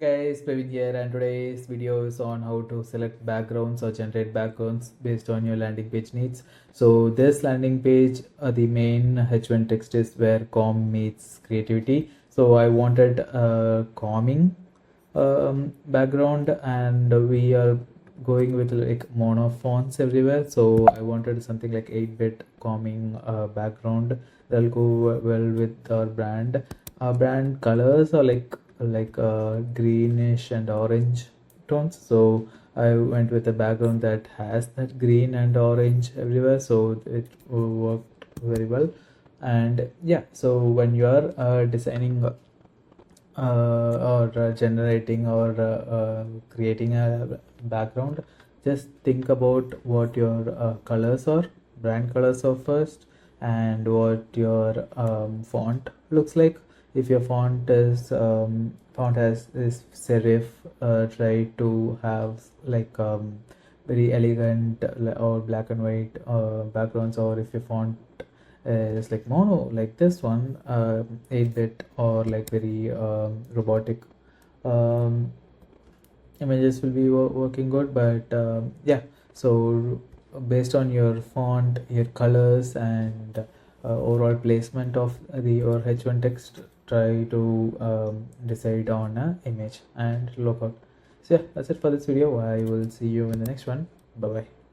Hey guys, Praveen here, and today's video is on how to select backgrounds or generate backgrounds based on your landing page needs. So this landing page, the main H1 text is where calm meets creativity. So I wanted a calming background, and we are going with like mono fonts everywhere. So I wanted something like 8-bit calming background that'll go well with our brand. Our brand colors are like greenish and orange tones, so I went with a background that has that green and orange everywhere, so it worked very well. And yeah, so when you are designing or generating or creating a background, just think about what your colors are, brand colors are first, and what your font looks like. If your font has is serif, try to have like very elegant or black and white backgrounds. Or if your font is like mono like this one, 8-bit or like very robotic um, images will be working good. But yeah, so based on your font, your colors, and overall placement of the your H1 text, try to decide on a image and look out. So yeah, that's it for this video. I will see you in the next one. Bye bye.